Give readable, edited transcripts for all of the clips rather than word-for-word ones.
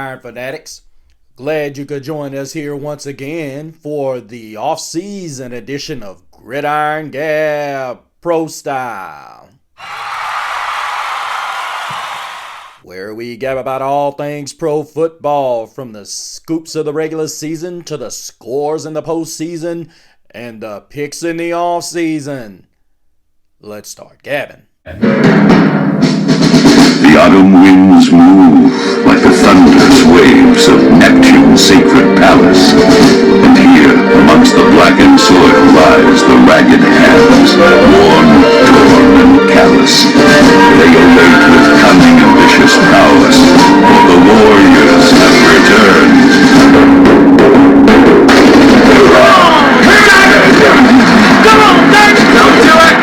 Gridiron Fanatics. Glad you could join us here once again for the off-season edition of Gridiron Gab Pro Style, where we gab about all things pro football, from the scoops of the regular season to the scores in the postseason and the picks in the off-season. Let's start gabbing. The autumn winds move like the thunderous waves of Neptune's sacred palace. And here, amongst the blackened soil, lies the ragged hands, worn, torn, and callous. They await with cunning and vicious prowess, for the warriors have returned. Come on, Dave! Don't do it!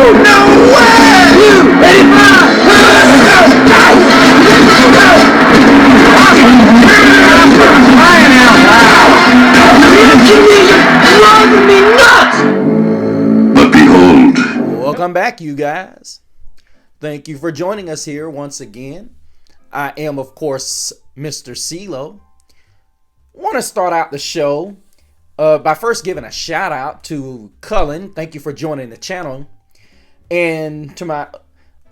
No way! You ready But behold. Welcome back, you guys. Thank you for joining us here once again. I am, of course, Mr. CeeLo. Want to start out the show by first giving a shout out to Cullen. Thank you for joining the channel. And to my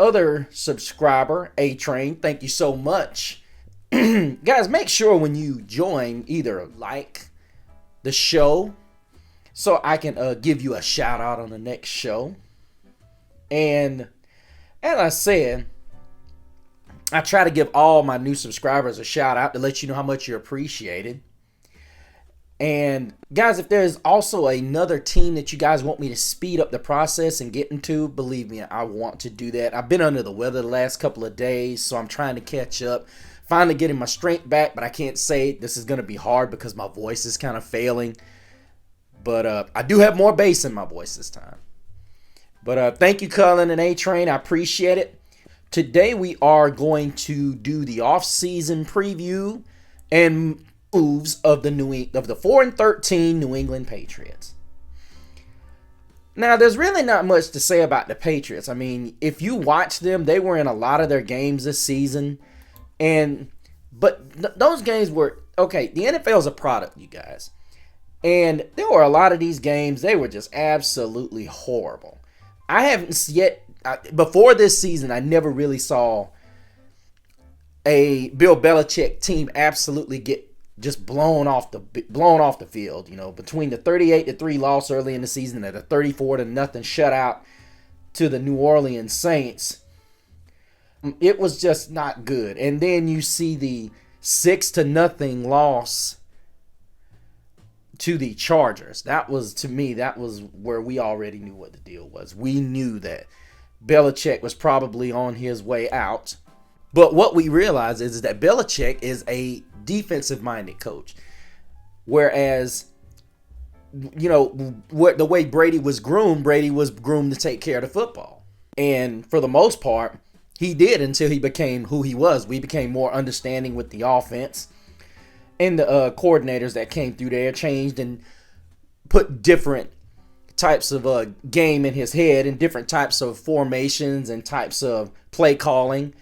other subscriber, A-Train, thank you so much. Guys, make sure when you join, either like the show so I can give you a shout out on the next show. And as I said, I try to give all my new subscribers a shout out to let you know how much you're appreciated. And guys, if there's also another team that you guys want me to speed up the process and get into, believe me, I want to do that. I've been under the weather the last couple of days, so I'm trying to catch up. Finally getting my strength back, but I can't say this is going to be hard because my voice is kind of failing. But I do have more bass in my voice this time. But thank you, Cullen and A-Train. I appreciate it. Today we are going to do the off-season preview and moves of the 4-13 New England Patriots. Now, there's really not much to say about the Patriots. I mean, if you watch them, they were in a lot of their games this season, but those games were okay. The NFL is a product, you guys, and there were a lot of these games. They were just absolutely horrible. I haven't yet before this season. I never really saw a Bill Belichick team absolutely get just blown off the field, you know, between the 38-3 loss early in the season and the 34-0 shutout to the New Orleans Saints. It was just not good. And then you see the 6-0 loss to the Chargers. That was, to me, that was where we already knew what the deal was. We knew that Belichick was probably on his way out. But what we realize is that Belichick is a defensive-minded coach, whereas, you know, the way Brady was groomed to take care of the football, and for the most part, he did until he became who he was. We became more understanding with the offense, and the coordinators that came through there changed and put different types of game in his head and different types of formations and types of play calling.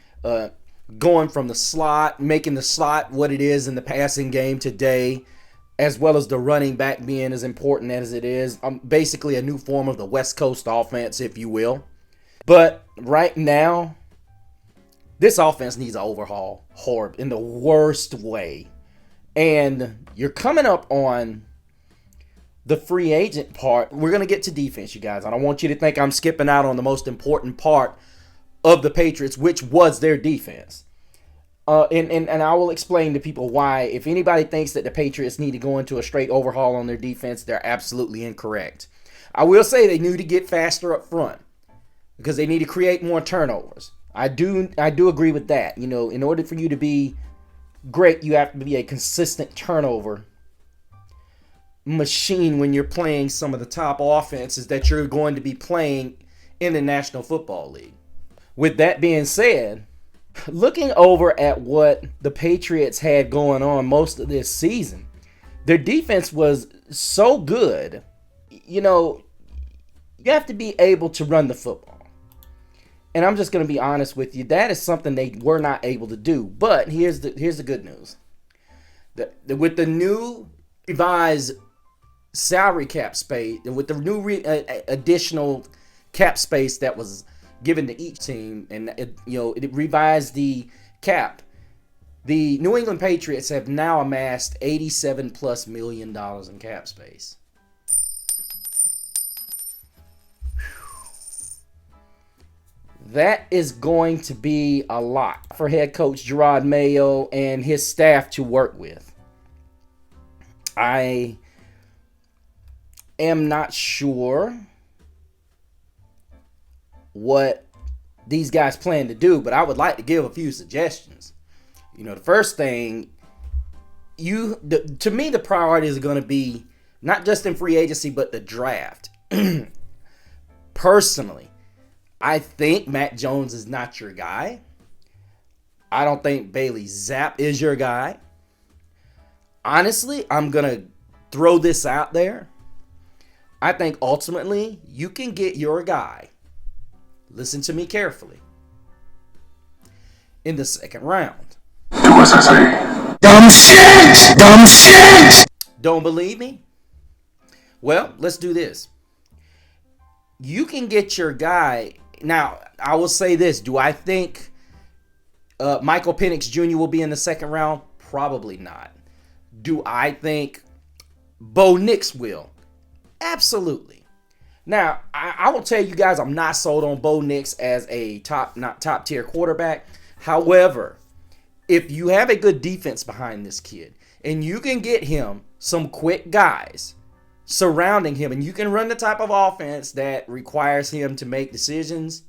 Going from the slot, making the slot what it is in the passing game today, as well as the running back being as important as it is. Basically a new form of the West Coast offense, if you will. But right now, this offense needs an overhaul, horrible, in the worst way. And you're coming up on the free agent part. We're going to get to defense, you guys. I don't want you to think I'm skipping out on the most important part of the Patriots, which was their defense. And I will explain to people why. If anybody thinks that the Patriots need to go into a straight overhaul on their defense, they're absolutely incorrect. I will say they need to get faster up front because they need to create more turnovers. I do agree with that. You know, in order for you to be great, you have to be a consistent turnover machine when you're playing some of the top offenses that you're going to be playing in the National Football League. With that being said, looking over at what the Patriots had going on most of this season, their defense was so good. You know, you have to be able to run the football. And I'm just going to be honest with you. That is something they were not able to do. But here's the good news. With the new revised salary cap space, with the new additional cap space that was given to each team, and it revised the cap, the New England Patriots have now amassed $87+ million in cap space. That is going to be a lot for head coach Coach Mayo and his staff to work with. I am not sure what these guys plan to do, but I would like to give a few suggestions. The first thing, to me, the priorities are going to be not just in free agency, but the draft. Personally, I think Mac Jones is not your guy. I don't think Bailey Zapp is your guy. Honestly, I'm going to throw this out there. I think ultimately you can get your guy, listen to me carefully, in the second round. Do as I say. Dumb shit! Dumb shit! Don't believe me? Well, let's do this. You can get your guy. Now, I will say this. Do I think Michael Penix Jr. will be in the second round? Probably not. Do I think Bo Nix will? Absolutely. Now, I will tell you guys, I'm not sold on Bo Nix as a top tier quarterback. However, if you have a good defense behind this kid and you can get him some quick guys surrounding him, and you can run the type of offense that requires him to make decisions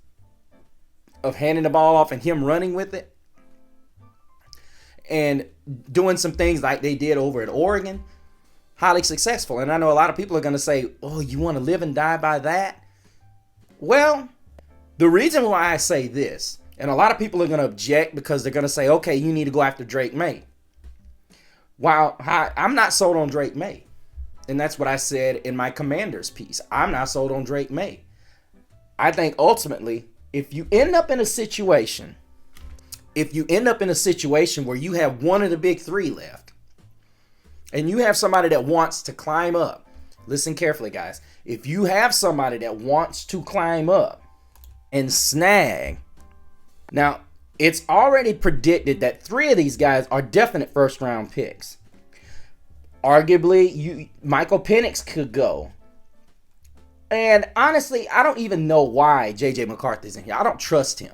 of handing the ball off and him running with it and doing some things like they did over at Oregon, highly successful. And I know a lot of people are going to say, oh, you want to live and die by that? Well, the reason why I say this, and a lot of people are going to object because they're going to say, okay, you need to go after Drake May. While I'm not sold on Drake May. And that's what I said in my Commanders piece. I'm not sold on Drake May. I think ultimately, if you end up in a situation where you have one of the big three left, and you have somebody that wants to climb up, listen carefully, guys. If you have somebody that wants to climb up and snag, now it's already predicted that 3 of these guys are definite first round picks. Arguably, Michael Penix could go. And honestly, I don't even know why J.J. McCarthy's in here. I don't trust him.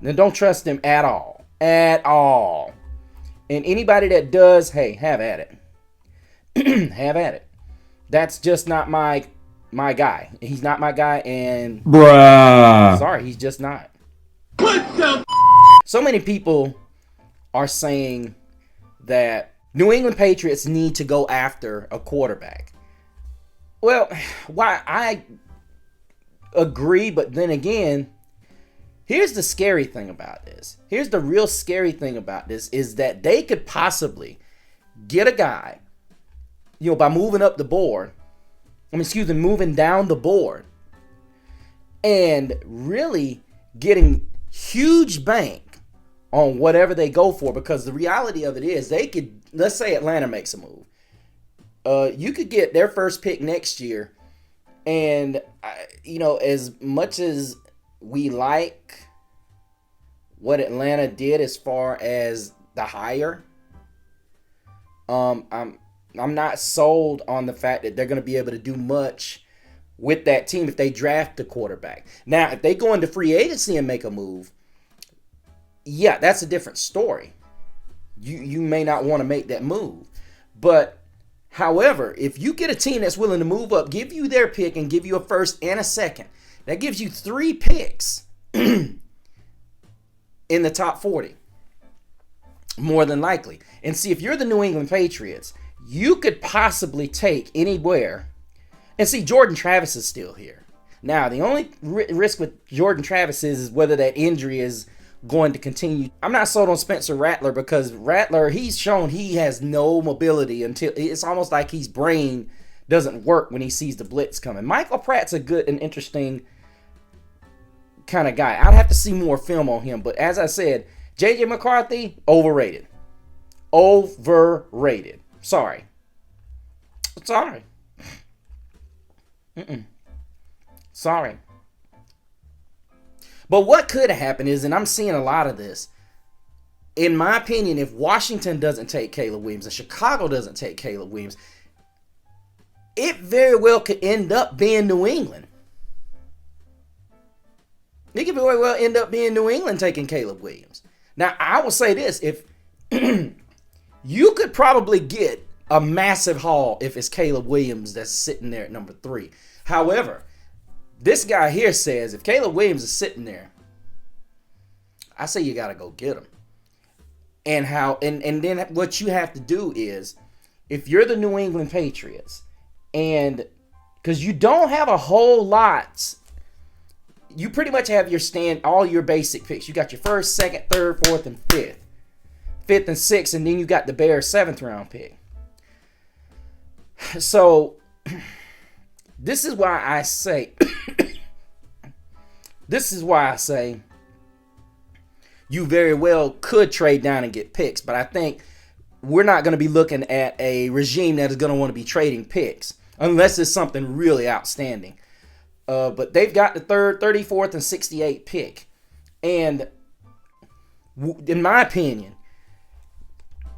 And don't trust him at all. At all. And anybody that does, hey, have at it. Have at it. That's just not my guy. He's not my guy, and bruh. Sorry, he's just not. What the? So many people are saying that New England Patriots need to go after a quarterback. Well, why I agree, but then again, here's the scary thing about this. Here's the real scary thing about this is that they could possibly get a guy, by moving up the board. Moving down the board and really getting huge bank on whatever they go for, because the reality of it is they could, let's say Atlanta makes a move. You could get their first pick next year, and as much as we like what Atlanta did as far as the hire, I'm not sold on the fact that they're going to be able to do much with that team if they draft the quarterback. Now, if they go into free agency and make a move, yeah, that's a different story. You may not want to make that move. But, however, if you get a team that's willing to move up, give you their pick and give you a first and a second, that gives you 3 picks in the top 40. More than likely. And see, if you're the New England Patriots, you could possibly take anywhere. And see, Jordan Travis is still here. Now, the only risk with Jordan Travis is whether that injury is going to continue. I'm not sold on Spencer Rattler, because Rattler, he's shown he has no mobility until it's almost like his brain doesn't work when he sees the blitz coming. Michael Pratt's a good and interesting kind of guy. I'd have to see more film on him. But as I said, J.J. McCarthy, overrated. Overrated. Sorry. Sorry. Sorry. But what could happen is, and I'm seeing a lot of this, in my opinion, if Washington doesn't take Caleb Williams and Chicago doesn't take Caleb Williams, it very well could end up being New England. It could very well end up being New England taking Caleb Williams. Now, I will say this. If you could probably get a massive haul if it's Caleb Williams that's sitting there at number 3. However, this guy here says if Caleb Williams is sitting there, I say you got to go get him. And then what you have to do is, if you're the New England Patriots, and because you don't have a whole lot, you pretty much have all your basic picks. You got your first, second, third, fourth, and fifth and sixth, and then you got the Bears 7th round pick. So this is why I say you very well could trade down and get picks, but I think we're not going to be looking at a regime that is going to want to be trading picks unless it's something really outstanding. But they've got the 3rd, 34th, and 68th pick. And in my opinion,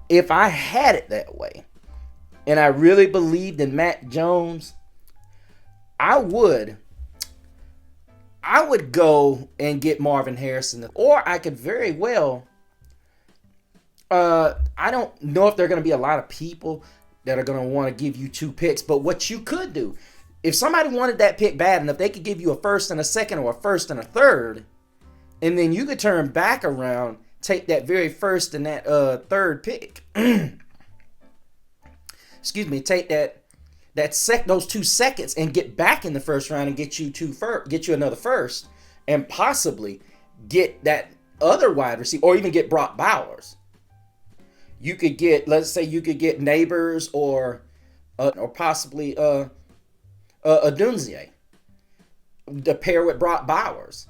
if I had it that way, and I really believed in Mac Jones, I would go and get Marvin Harrison. Or I could very well, I don't know if there are going to be a lot of people that are going to want to give you 2 picks, but what you could do, if somebody wanted that pick bad enough, they could give you a 1st and a 2nd or a 1st and a 3rd, and then you could turn back around, take that very 1st and that 3rd pick. Excuse me, take those 2 seconds and get back in the 1st round and get you another 1st, and possibly get that other wide receiver, or even get Brock Bowers. You could get, let's say, Neighbors or possibly Adunze to pair with Brock Bowers.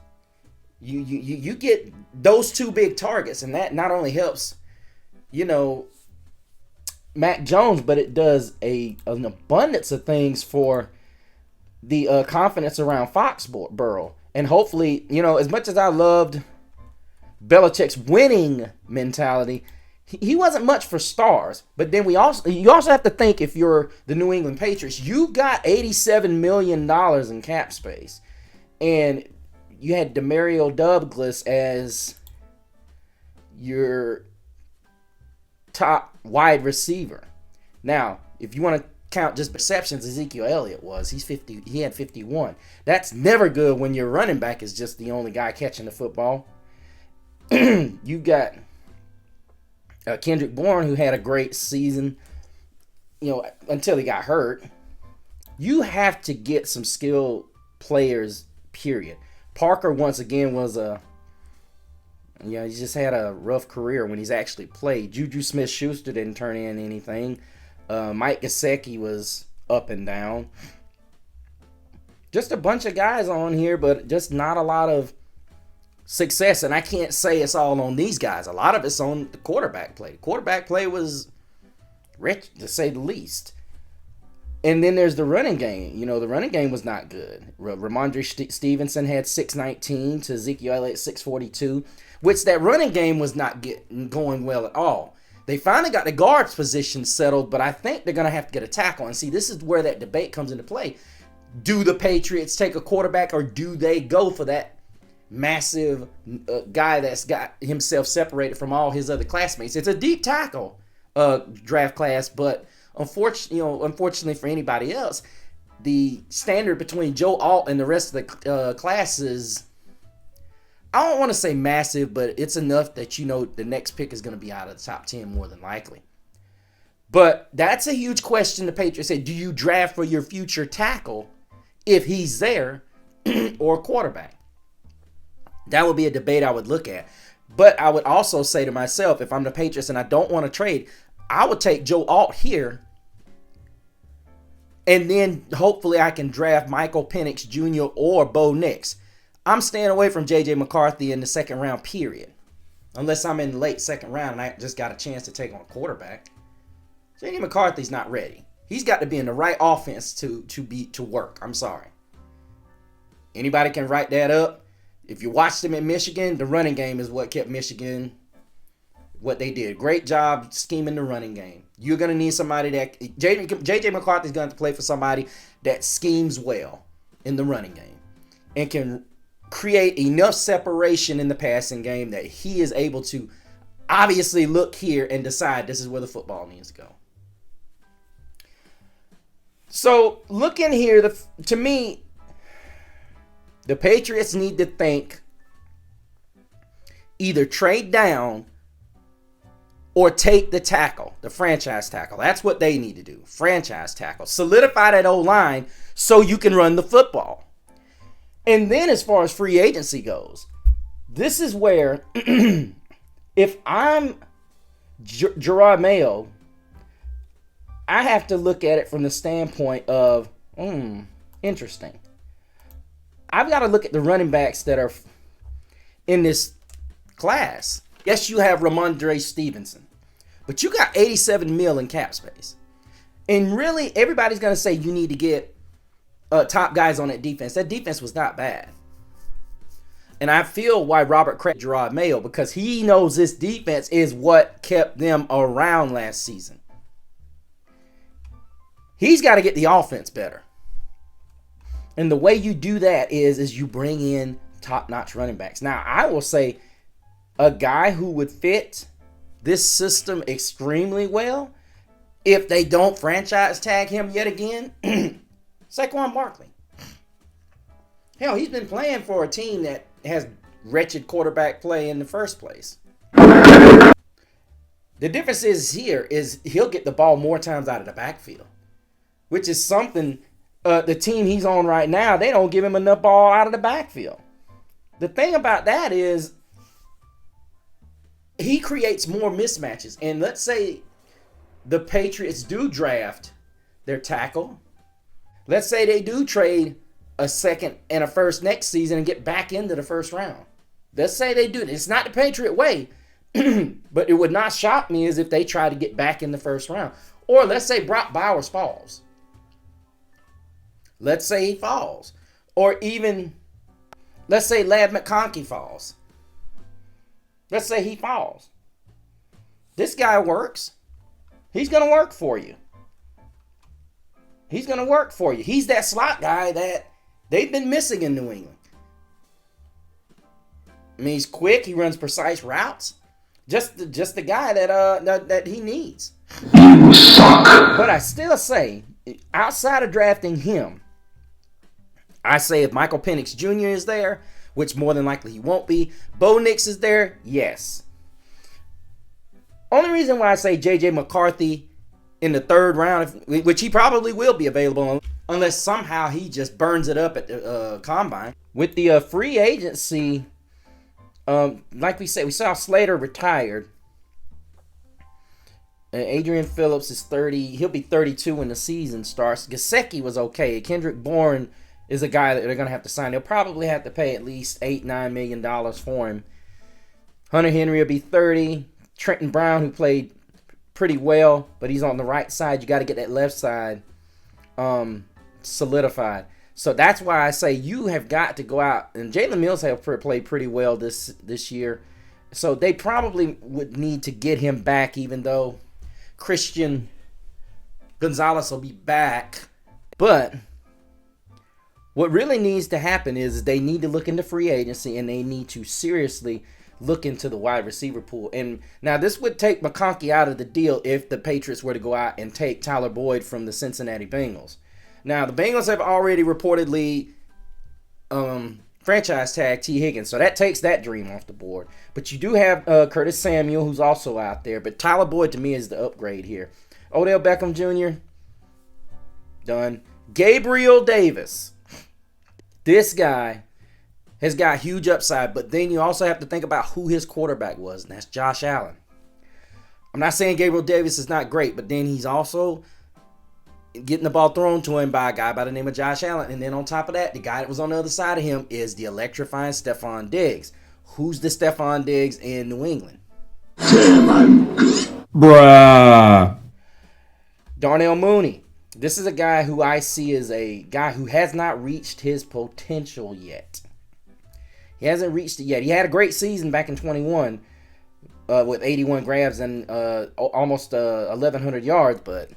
You get those 2 big targets, and that not only helps, Mac Jones, but it does an abundance of things for the confidence around Foxborough. And hopefully, as much as I loved Belichick's winning mentality, he wasn't much for stars. But then you also have to think, if you're the New England Patriots, you got $87 million in cap space. And you had Demario Douglas as your top wide receiver. Now, if you want to count just receptions, Ezekiel Elliott he had 51. That's never good when your running back is just the only guy catching the football. You got Kendrick Bourne, who had a great season, until he got hurt. You have to get some skilled players, period. Parker, once again, he just had a rough career when he's actually played. Juju Smith-Schuster didn't turn in anything. Mike Gesicki was up and down. Just a bunch of guys on here, but just not a lot of success. And I can't say it's all on these guys. A lot of it's on the quarterback play. The quarterback play was rich, to say the least. And then there's the running game. The running game was not good. Ramondre Stevenson had 619 to Ezekiel Elliott 642, which that running game was not going well at all. They finally got the guards position settled, but I think they're going to have to get a tackle. And see, this is where that debate comes into play. Do the Patriots take a quarterback, or do they go for that massive guy that's got himself separated from all his other classmates? It's a deep tackle draft class, but unfortunately for anybody else, the standard between Joe Alt and the rest of the class is, I don't want to say massive, but it's enough that the next pick is going to be out of the top 10 more than likely. But that's a huge question the Patriots say. Do you draft for your future tackle if he's there, or quarterback? That would be a debate I would look at. But I would also say to myself, if I'm the Patriots and I don't want to trade, I would take Joe Alt here, and then hopefully I can draft Michael Penix Jr. or Bo Nix. I'm staying away from J.J. McCarthy in the second round, period. Unless I'm in the late second round and I just got a chance to take on a quarterback. J.J. McCarthy's not ready. He's got to be in the right offense to work. I'm sorry. Anybody can write that up. If you watched them in Michigan, the running game is what kept Michigan what they did. Great job scheming the running game. You're going to need somebody that... J.J. McCarthy's going to play for somebody that schemes well in the running game and can create enough separation in the passing game that he is able to obviously look here and decide this is where the football needs to go. So, looking here, to me, the Patriots need to think either trade down or take the tackle, the franchise tackle. That's what they need to do, franchise tackle. Solidify that O-line so you can run the football. And then as far as free agency goes, this is where, if I'm Gerard Mayo, I have to look at it from the standpoint of, interesting. I've got to look at the running backs that are in this class. Yes, you have Ramondre Stevenson, but you got $87 million in cap space. And really, everybody's going to say you need to get top guys on that defense. That defense was not bad. And I feel why Robert Kraft, Gerard Mayo, because he knows this defense is what kept them around last season. He's got to get the offense better. And the way you do that is you bring in top-notch running backs. Now, I will say a guy who would fit this system extremely well, if they don't franchise tag him yet again, Saquon Barkley. Hell, he's been playing for a team that has wretched quarterback play in the first place. The difference is here is he'll get the ball more times out of the backfield, which is something the team he's on right now, they don't give him enough ball out of the backfield. The thing about that is he creates more mismatches. And let's say the Patriots do draft their tackle. Let's say they do trade a second and a first next season and get back into the first round. Let's say they do. It's not the Patriot way, but it would not shock me as if they try to get back in the first round. Or let's say Brock Bowers falls. Let's say he falls. Or even, let's say Ladd McConkey falls. Let's say he falls. This guy works. He's going to work for you. He's going to work for you. He's that slot guy that they've been missing in New England. I mean, he's quick. He runs precise routes. Just the guy that he needs. You suck. But I still say, outside of drafting him, I say if Michael Penix Jr. is there, which more than likely he won't be, Bo Nix is there, yes. Only reason why I say J.J. McCarthy in the third round, which he probably will be available unless somehow he just burns it up at the combine. With the free agency, like we said, we saw Slater retired. Adrian Phillips is 30. He'll be 32 when the season starts. Gesicki was okay. Kendrick Bourne is a guy that they're going to have to sign. They'll probably have to pay at least $8-9 million for him. Hunter Henry will be 30. Trenton Brown, who played pretty well, but he's on the right side. You got to get that left side solidified. So that's why I say you have got to go out. And Jalen Mills have played pretty well this year. So they probably would need to get him back, even though Christian Gonzalez will be back. But what really needs to happen is they need to look into free agency, and they need to seriously look into the wide receiver pool. And now this would take McConkey out of the deal if the Patriots were to go out and take Tyler Boyd from the Cincinnati Bengals. Now, the Bengals have already reportedly franchise tag T. Higgins, so that takes that dream off the board. But you do have Curtis Samuel, who's also out there. But Tyler Boyd, to me, is the upgrade here. Odell Beckham Jr., done. Gabriel Davis. This guy has got huge upside, but then you also have to think about who his quarterback was, and that's Josh Allen. I'm not saying Gabriel Davis is not great, but then he's also, getting the ball thrown to him by a guy by the name of Josh Allen. And then on top of that, the guy that was on the other side of him is the electrifying Stephon Diggs. Who's the Stephon Diggs in New England? Damn, I'm good. Bruh. Darnell Mooney. This is a guy who I see as a guy who has not reached his potential yet. He hasn't reached it yet. He had a great season back in 21 with 81 grabs and almost 1,100 yards, but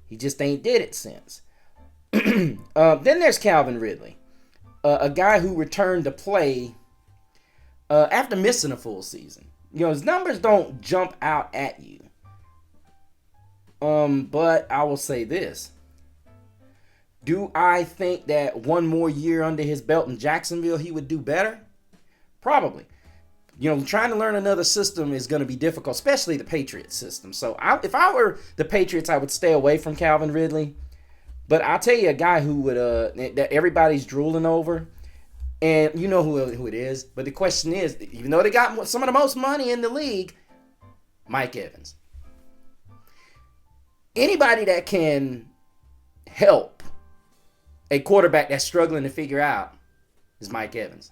he just ain't did it since. Then there's Calvin Ridley, a guy who returned to play after missing a full season. You know, his numbers don't jump out at you. But I will say this. Do I think that one more year under his belt in Jacksonville, he would do better? Probably. You know, trying to learn another system is going to be difficult, especially the Patriots system. So if I were the Patriots, I would stay away from Calvin Ridley. But I'll tell you a guy who would that everybody's drooling over, and you know who it is. But the question is, even though they got some of the most money in the league, Mike Evans. Anybody that can help a quarterback that's struggling to figure out is Mike Evans.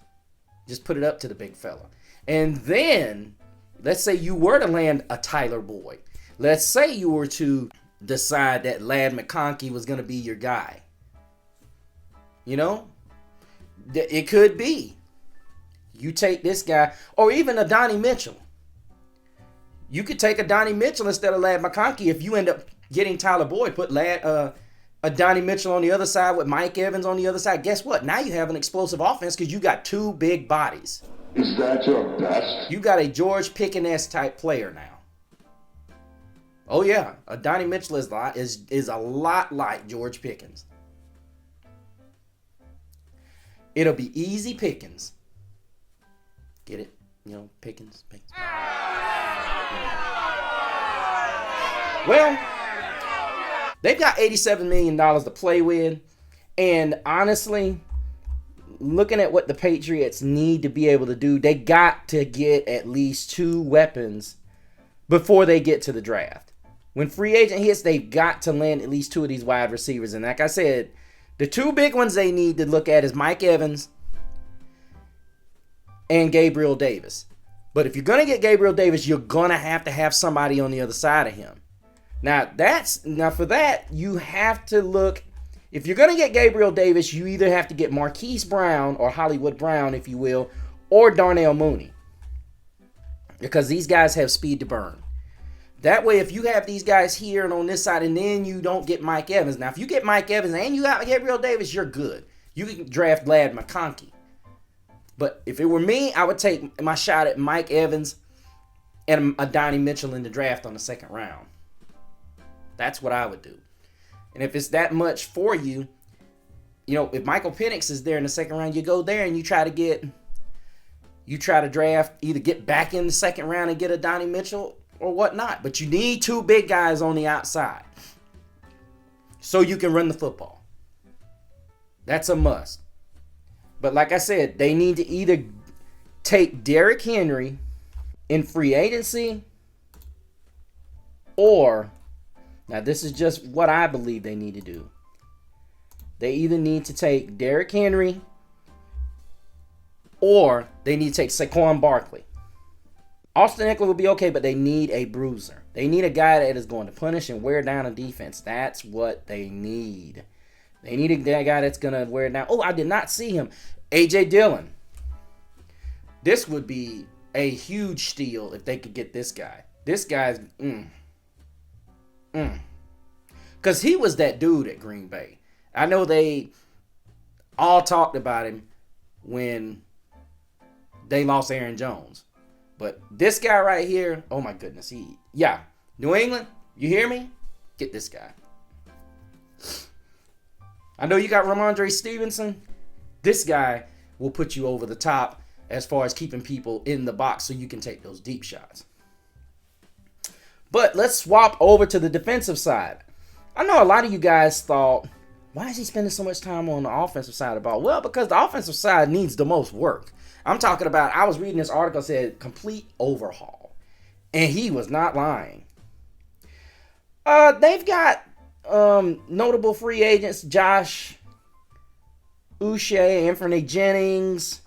Just put it up to the big fella. And then, let's say you were to land a Tyler Boyd. Let's say you were to decide that Ladd McConkey was going to be your guy. You know? It could be. You take this guy, or even a Donnie Mitchell. You could take a Donnie Mitchell instead of Ladd McConkey if you end up getting Tyler Boyd. Put a Donnie Mitchell on the other side with Mike Evans on the other side. Guess what? Now you have an explosive offense because you got two big bodies. Is that your best? You got a George Pickens type player now. Oh yeah, a Donnie Mitchell is a lot like George Pickens. It'll be easy pickings. Get it? You know, Pickens. Well, they've got $87 million to play with. And honestly, looking at what the Patriots need to be able to do, they got to get at least two weapons before they get to the draft. When free agent hits, they've got to land at least two of these wide receivers. And like I said, the two big ones they need to look at is Mike Evans and Gabriel Davis. But if you're going to get Gabriel Davis, you're going to have somebody on the other side of him. Now for that, you have to look. If you're going to get Gabriel Davis, you either have to get Marquise Brown or Hollywood Brown, if you will, or Darnell Mooney. Because these guys have speed to burn. That way, if you have these guys here and on this side, and then you don't get Mike Evans. Now, if you get Mike Evans and you got Gabriel Davis, you're good. You can draft Ladd McConkey. But if it were me, I would take my shot at Mike Evans and a Donnie Mitchell in the draft on the second round. That's what I would do. And if it's that much for you, you know, if Michael Penix is there in the second round, you go there and you try to draft, either get back in the second round and get a Donnie Mitchell or whatnot. But you need two big guys on the outside so you can run the football. That's a must. But like I said, they need to either take Derrick Henry in free agency or, now this is just what I believe they need to do. They either need to take Derrick Henry or they need to take Saquon Barkley. Austin Eckler will be okay, but they need a bruiser. They need a guy that is going to punish and wear down a defense. That's what they need. They need a guy that's going to wear it down. Oh, I did not see him. A.J. Dillon. This would be a huge steal if they could get this guy. This guy's... Because he was that dude at Green Bay. I know they all talked about him when they lost Aaron Jones. But this guy right here, oh my goodness. New England, you hear me? Get this guy. I know you got Ramondre Stevenson. This guy will put you over the top as far as keeping people in the box so you can take those deep shots. But let's swap over to the defensive side. I know a lot of you guys thought, why is he spending so much time on the offensive side of the ball? Well, because the offensive side needs the most work. I'm talking about, I was reading this article that said complete overhaul. And he was not lying. They've got Notable free agents: Josh Uche, Anthony Jennings.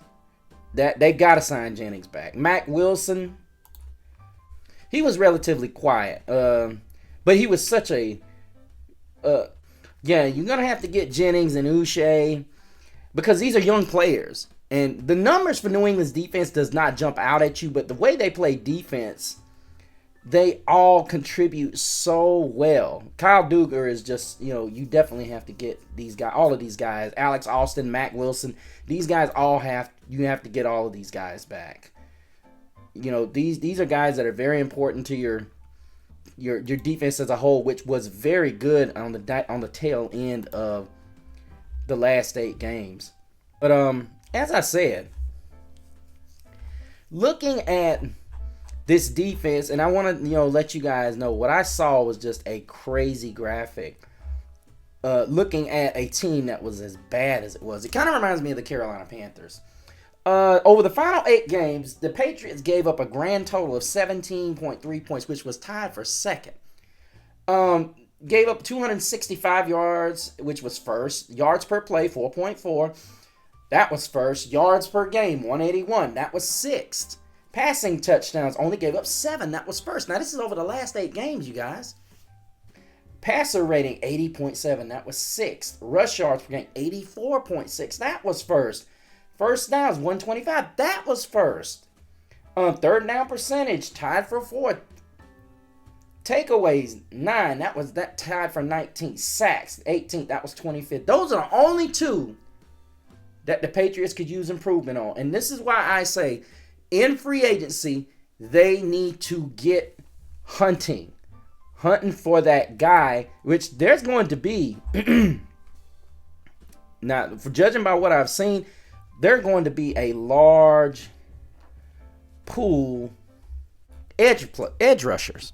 That they gotta sign Jennings back. Mac Wilson. He was relatively quiet, but he was such a. Yeah, you're gonna have to get Jennings and Uche because these are young players, and the numbers for New England's defense does not jump out at you, but the way they play defense, they all contribute so well. Kyle Duggar is just, you definitely have to get these guys, all of these guys, Alex Austin, Mac Wilson, these guys you have to get all of these guys back. These are guys that are very important to your defense as a whole, which was very good on the tail end of the last 8 games. But as I said, looking at this defense, and I want to let you guys know what I saw was just a crazy graphic. Looking at a team that was as bad as it was, it kind of reminds me of the Carolina Panthers. Over the final 8 games, the Patriots gave up a grand total of 17.3 points, which was tied for second. Gave up 265 yards, which was first. Yards per play, 4.4. That was first. Yards per game, 181. That was sixth. Passing touchdowns, only gave up 7. That was first. Now, this is over the last 8 games, you guys. Passer rating, 80.7. That was sixth. Rush yards per game, 84.6. That was first. First downs, 125. That was first. Third down percentage, tied for 4th. Takeaways, 9. That tied for 19th. Sacks, 18th. That was 25th. Those are the only 2 that the Patriots could use improvement on. And this is why I say, in free agency, they need to get hunting for that guy, which there's going to be. Now, for judging by what I've seen, there's going to be a large pool edge rushers.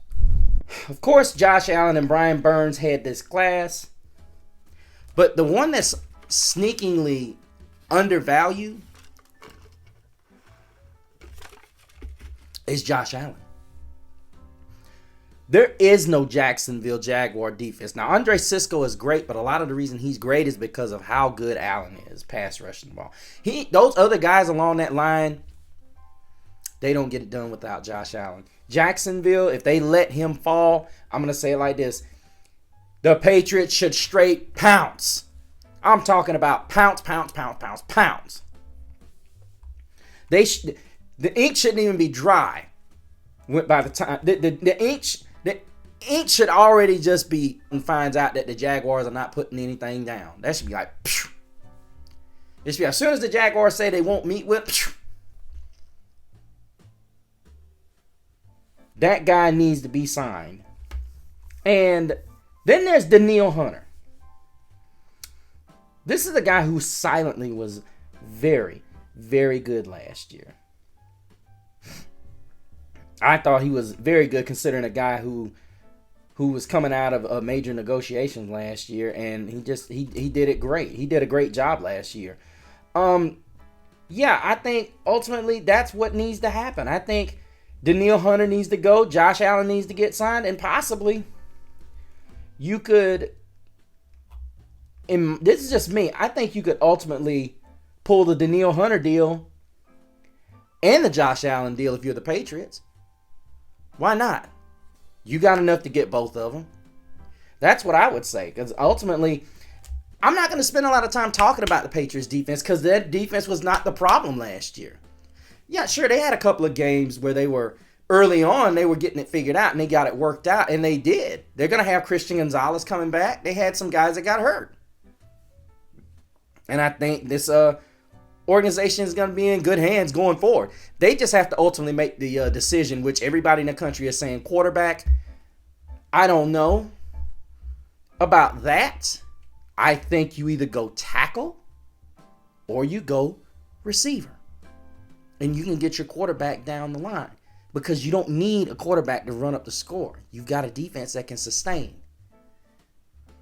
Of course, Josh Allen and Brian Burns had this class, but the one that's sneakingly undervalued is Josh Allen. There is no Jacksonville Jaguar defense. Now, Andre Sisco is great, but a lot of the reason he's great is because of how good Allen is pass rushing the ball. Those other guys along that line, they don't get it done without Josh Allen. Jacksonville, if they let him fall, I'm going to say it like this. The Patriots should straight pounce. I'm talking about pounce. The ink shouldn't even be dry by the time the ink should already just be and finds out that the Jaguars are not putting anything down. That should be like, phew. It should be as soon as the Jaguars say they won't meet with, phew, that guy needs to be signed. And then there's Danielle Hunter. This is a guy who silently was very, very good last year. I thought he was very good considering a guy who was coming out of major negotiations last year, and he did it great. He did a great job last year. Yeah, I think ultimately that's what needs to happen. I think Danielle Hunter needs to go. Josh Allen needs to get signed, and possibly you could. And this is just me. I think you could ultimately pull the Danielle Hunter deal and the Josh Allen deal if you're the Patriots. Why not? You got enough to get both of them. That's what I would say. Because ultimately, I'm not going to spend a lot of time talking about the Patriots defense because their defense was not the problem last year. Yeah, sure, they had a couple of games where they were, early on, they were getting it figured out and they got it worked out, and they did. They're going to have Christian Gonzalez coming back. They had some guys that got hurt. And I think this organization is going to be in good hands going forward. They just have to ultimately make the decision, which everybody in the country is saying quarterback. I don't know about that. I think you either go tackle or you go receiver. And you can get your quarterback down the line because you don't need a quarterback to run up the score. You've got a defense that can sustain.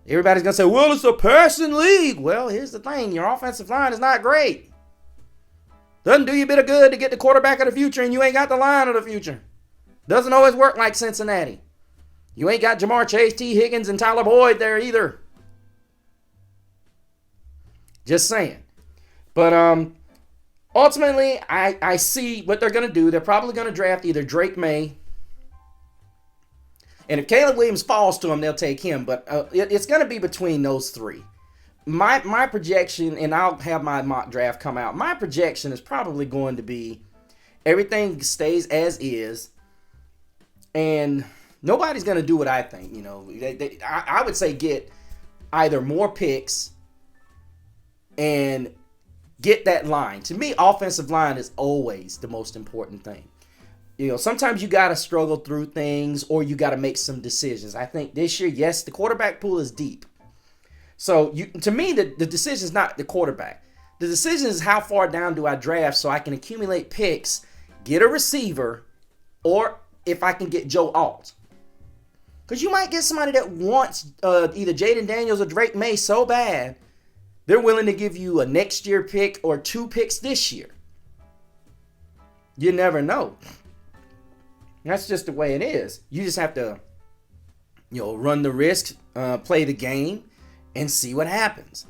Everybody's going to say, well, it's a passing league. Well, here's the thing. Your offensive line is not great. Doesn't do you a bit of good to get the quarterback of the future and you ain't got the line of the future. Doesn't always work like Cincinnati. You ain't got Jamar Chase, T. Higgins, and Tyler Boyd there either. Just saying. But ultimately, I see what they're going to do. They're probably going to draft either Drake May. And if Caleb Williams falls to them, they'll take him. But it's going to be between those three. My projection, and I'll have my mock draft come out. My projection is probably going to be everything stays as is. And nobody's going to do what I think. You know, I would say get either more picks and get that line. To me, offensive line is always the most important thing. You know, sometimes you got to struggle through things or you got to make some decisions. I think this year, yes, the quarterback pool is deep. So to me, the decision is not the quarterback. The decision is how far down do I draft so I can accumulate picks, get a receiver, or if I can get Joe Alt. Because you might get somebody that wants either Jaden Daniels or Drake May so bad, they're willing to give you a next year pick or 2 picks this year. You never know. That's just the way it is. You just have to, run the risk, play the game, and see what happens.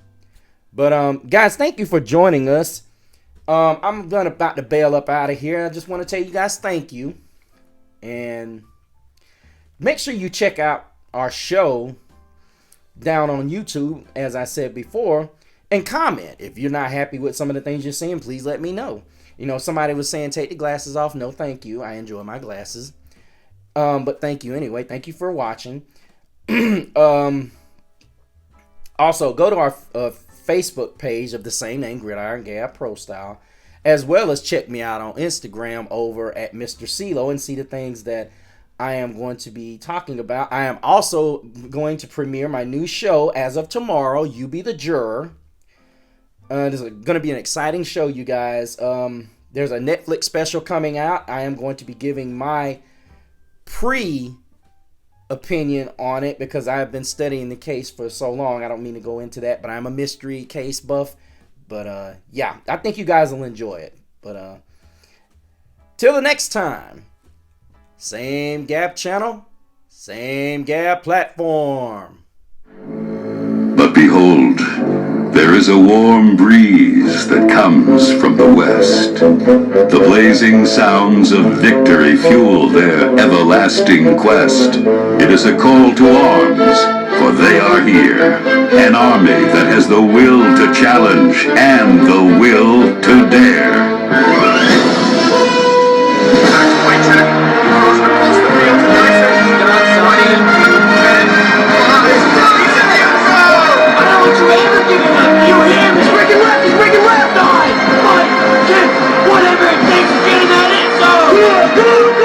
But guys, thank you for joining us. I'm about to bail up out of here. I just want to tell you guys thank you. And make sure you check out our show down on YouTube, as I said before, and comment. If you're not happy with some of the things you're seeing, please let me know. Somebody was saying take the glasses off. No, thank you. I enjoy my glasses. But thank you anyway. Thank you for watching. Also, go to our Facebook page of the same name, Gridiron Gab Pro Style, as well as check me out on Instagram over at Mr. CeeLo and see the things that I am going to be talking about. I am also going to premiere my new show as of tomorrow, You Be the Juror. This is going to be an exciting show, you guys. There's a Netflix special coming out. I am going to be giving my opinion on it because I have been studying the case for so long. I don't mean to go into that, but I'm a mystery case buff. But yeah, I think you guys will enjoy it. But till the next time, same Gab channel, same Gab platform. But behold, there is a warm breeze that comes from the west. The blazing sounds of victory fuel their everlasting quest. It is a call to arms, for they are here. An army that has the will to challenge and the will to dare. Whatever it takes to get him out of it, so...